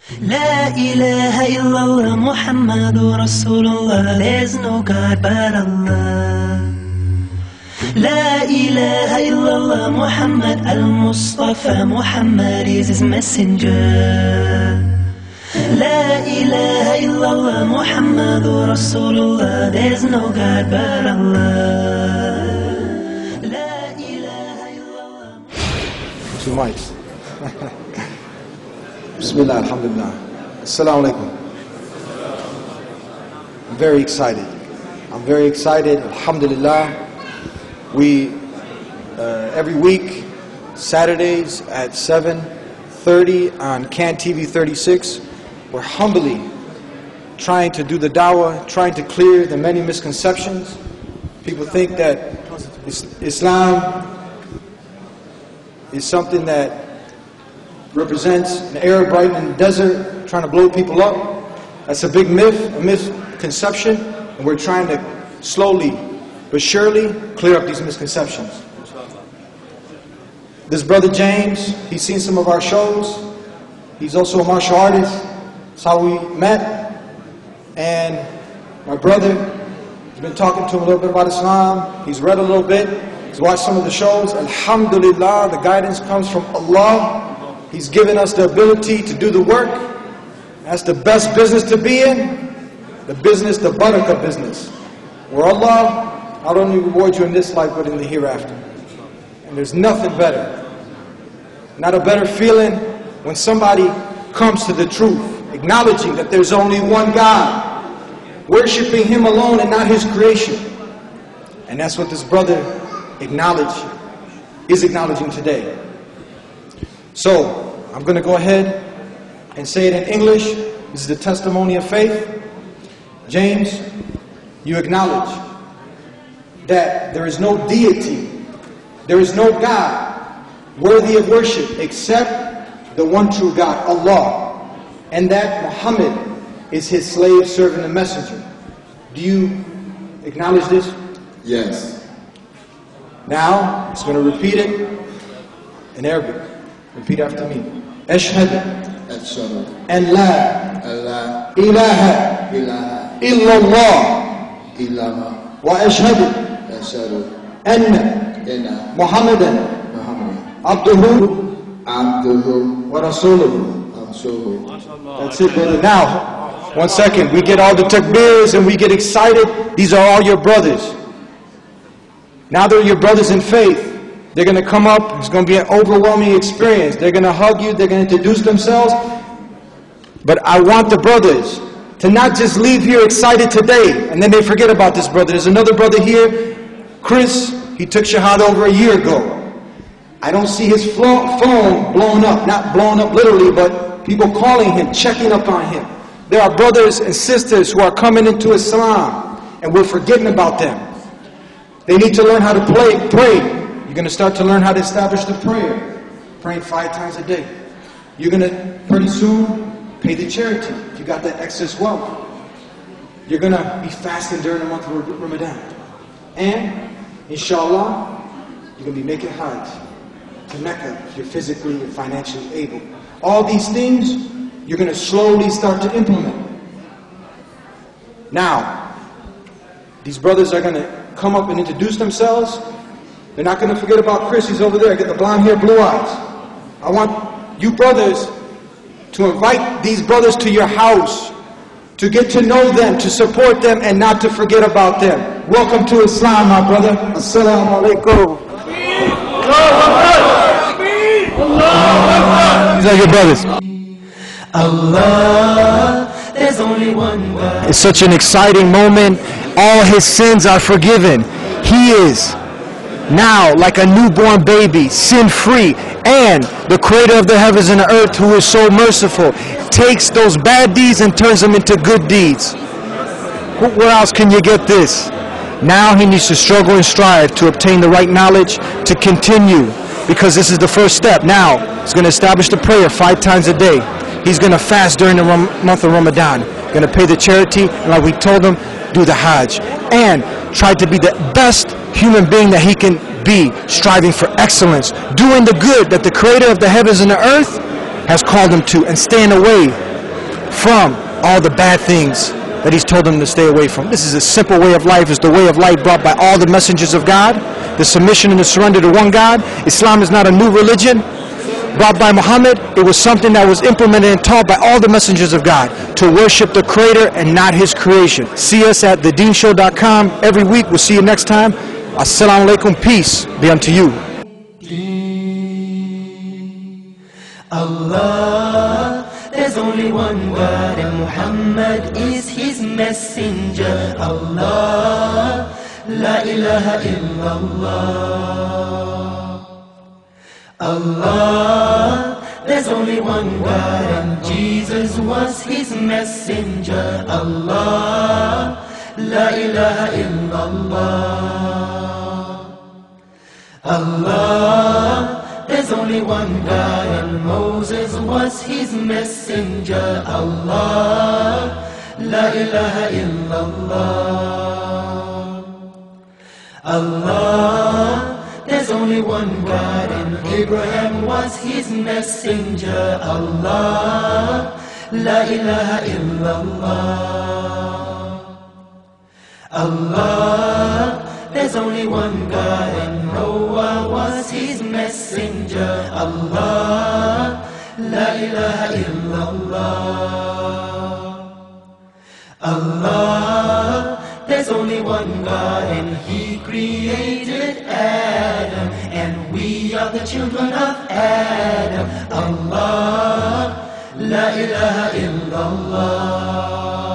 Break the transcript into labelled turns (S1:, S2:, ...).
S1: La ilaha illallah Muhammadur Rasulullah. There's no God but Allah. La ilaha illallah Muhammad al-Mustafa. Muhammad is his messenger. La ilaha illallah Muhammadur Rasulullah. There's no God but Allah. La ilaha illallah.
S2: 2 mics. Bismillah, alhamdulillah. Assalamu alaikum. I'm very excited. Alhamdulillah. We, every week, Saturdays at 7:30 on CAN TV 36, we're humbly trying to do the dawah, trying to clear the many misconceptions. People think that Islam is something that represents an Arab right in the desert trying to blow people up. That's a big myth, a misconception, and we're trying to slowly but surely clear up these misconceptions. This brother James, he's seen some of our shows. He's also a martial artist. That's how we met. And my brother has been talking to him a little bit about Islam. He's read a little bit. He's watched some of the shows. Alhamdulillah, the guidance comes from Allah. He's given us the ability to do the work. That's the best business to be in. The business, the barakah business. Where Allah not only reward you in this life, but in the hereafter. And there's nothing better. Not a better feeling when somebody comes to the truth, acknowledging that there's only one God, worshiping Him alone and not His creation. And that's what this brother is acknowledging today. So, I'm going to go ahead and say it in English. This is the testimony of faith. James, you acknowledge that there is no deity, there is no God worthy of worship except the one true God, Allah, and that Muhammad is His slave, servant, and messenger. Do you acknowledge this?
S3: Yes.
S2: Now, it's going to repeat it in Arabic. Repeat after me. Ashhadu an la ilaha illallah wa ashhadu anna Muhammadan abduhu wa rasuluhu. That's it, brother. Now, 1 second. We get all the takbirs and we get excited. These are all your brothers. Now they're your brothers in faith. They're going to come up. It's going to be an overwhelming experience. They're going to hug you. They're going to introduce themselves. But I want the brothers to not just leave here excited today and then they forget about this brother. There's another brother here, Chris. He took Shahada over a year ago. I don't see his phone blown up. Not blown up literally, but people calling him, checking up on him. There are brothers and sisters who are coming into Islam and we're forgetting about them. They need to learn how to pray. You're going to start to learn how to establish the prayer. Praying 5 times a day. You're going to, pretty soon, pay the charity if you got that excess wealth. You're going to be fasting during the month of Ramadan. And, inshallah, you're going to be making hajj to Mecca if you're physically and financially able. All these things, you're going to slowly start to implement. Now, these brothers are going to come up and introduce themselves. They're not going to forget about Chris. He's over there. Get the blonde hair, blue eyes. I want you brothers to invite these brothers to your house, to get to know them, to support them, and not to forget about them. Welcome to Islam, my brother. Assalamu alaikum. These are your brothers.
S1: Allah, there's only one God.
S2: It's such an exciting moment. All his sins are forgiven. He is now like a newborn baby, sin-free, and the creator of the heavens and the earth, who is so merciful, takes those bad deeds and turns them into good deeds. Where else can you get this? Now he needs to struggle and strive to obtain the right knowledge to continue, because this is the first step. Now he's going to establish the prayer 5 times a day. He's going to fast during the month of Ramadan, going to pay the charity, and like we told him, do the Hajj, and try to be the best human being that he can be, striving for excellence, doing the good that the creator of the heavens and the earth has called him to, and staying away from all the bad things that he's told them to stay away from. This is a simple way of life. It's the way of life brought by all the messengers of God. The submission and the surrender to one God. Islam is not a new religion brought by Muhammad. It was something that was implemented and taught by all the messengers of God, to worship the Creator and not His creation. See us at thedeenshow.com every week. We'll see you next time. Assalamu alaikum. Peace be unto you.
S1: Allah, there's only one God, and Muhammad is His messenger. Allah, la ilaha illallah. Allah, there's only one God, and Jesus was His messenger. Allah, la ilaha illallah. Allah, there's only one God, and Moses was His messenger. Allah, la ilaha illallah. Allah, there's only one God, and Abraham was His messenger. Allah, la ilaha illallah. Allah, there's only one God, and Noah was His messenger. Allah, la ilaha illallah. Allah, there's only one God, and He created Adam, and we are the children of Adam. Allah, la ilaha illallah.